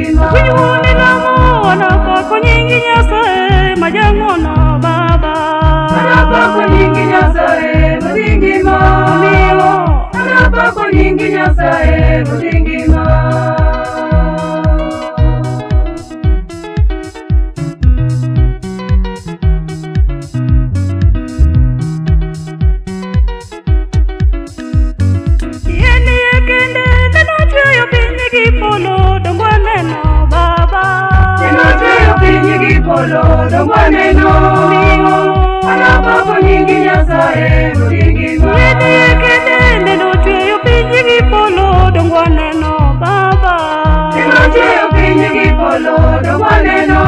budingima. Wiwuni lamo anapa kunyingi Nyasaye majangono baba. Anapa kunyingi Nyasaye budingima. Anapa kunyingi Nyasaye budingima. Polo dongwaneno anapa kunyingi Nyasaye budingima. Yeni kende neno chweyo pinyigi polo dongwaneno baba. Neno chweyo pinyigi polo dongwaneno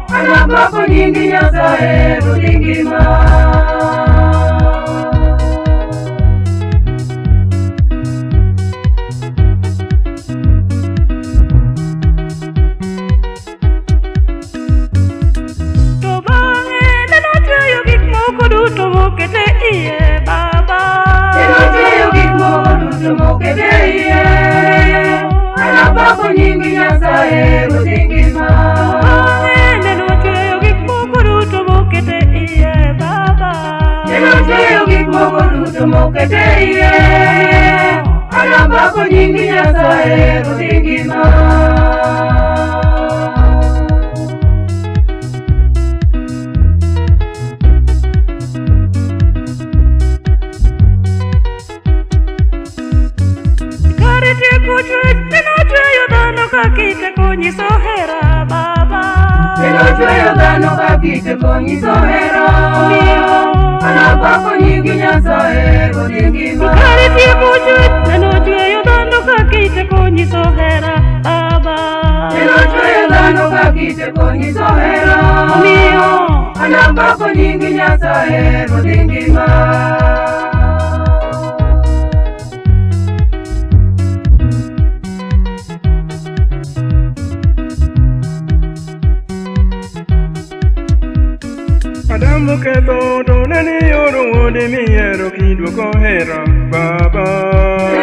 anapa kunyingi Nyasaye budingima. Anapa kunyingi Nyasaye budingima. Neno chweyo gik moko duto mokete iye baba. Neno chweyo gik moko duto mokete iye anapa kunyingi Nyasaye budingima. Kite konyiso hera baba. Neno chweyo dhano kakite konyiso hera anapa kunyingi Nyasaye budingima. Kariti kuchwet neno chweyo dhano kakite konyiso hera baba. Neno chweyo dhano kakite konyiso hera anapa kunyingi Nyasaye budingima. Adamu ketho to neni yoro wode miyero kiduoko hera baba.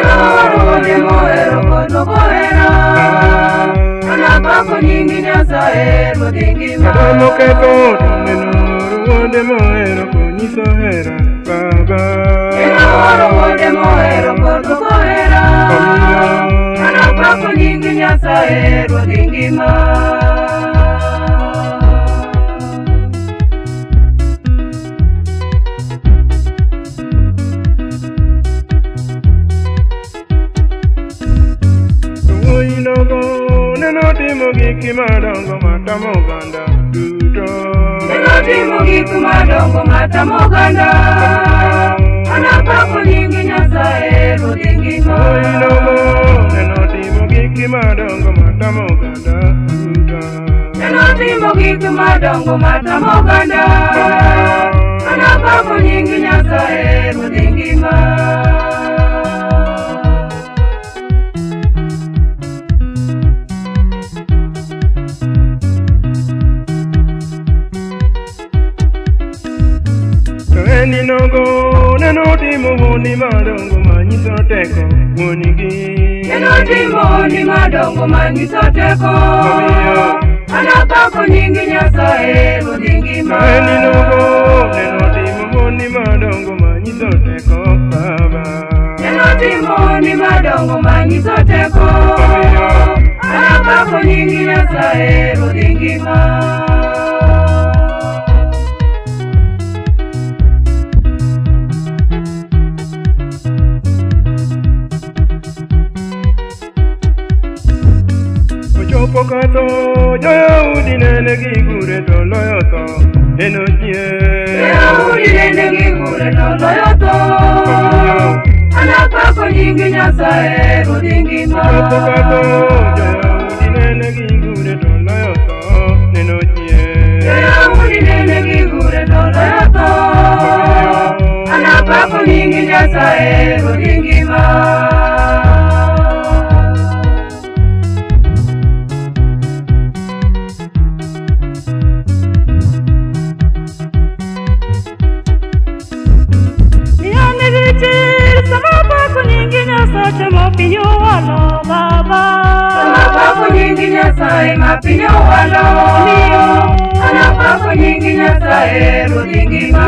Yoro wode mohero kiduoko hera anapa kunyingi Nyasaye budingima. Adamu ketho to neni wode mohero konyiso hera baba. Yoro wode mohero kiduoko hera anapa kunyingi Nyasaye budingima. Neno timo gik madongo matamo oganda duto. Neno timo gik madongo matamo oganda anapa kunyingi Nyasaye budingima. Neno timo gik madongo matamo oganda duto. Neno timo gik madongo matamo oganda anapa kunyingi Nyasaye budingima. Neno timo honni madongo manyiso teko wuonigi. Neno timo honni madongo manyiso teko anapa kunyingi Nyasaye budingima. Neno timo honni madongo manyiso teko baba. Neno timo honni madongo manyiso teko anapa kunyingi Nyasaye budingima. Pokato Yahudi nene gigure to loyo to enochie. Yahudi nene gigure to loyo to anapa kunyingi Nyasaye budingima. Pokato Yahudi nene gigure to loyo to enochie. Yahudi nene gigure to loyo to anapa kunyingi Nyasaye budingima. Nyasaye ma piny owalo. Anapako nyingi Nyasaye ruodhi ngima.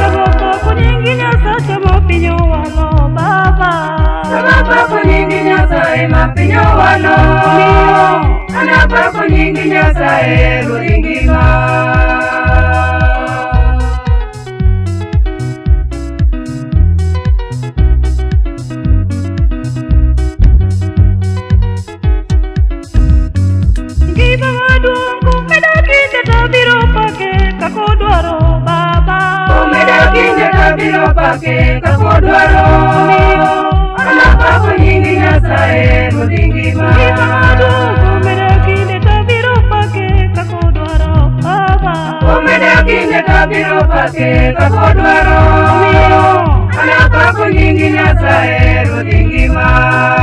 Sabapako nyingi Nyasaye ma piny owalo Baba. Sabapako nyingi Nyasaye ma piny owalo. Anapako nyingi Nyasaye ruodhi ngima. Biro pake kakodwaro. Anapako nyingi Nyasaye ruodhi ngima. Omeda kinde tabiro pake kakodwaro Baba. Omeda kinde tabiro pake kakodwaro. Anapako nyingi Nyasaye ruodhi ngima.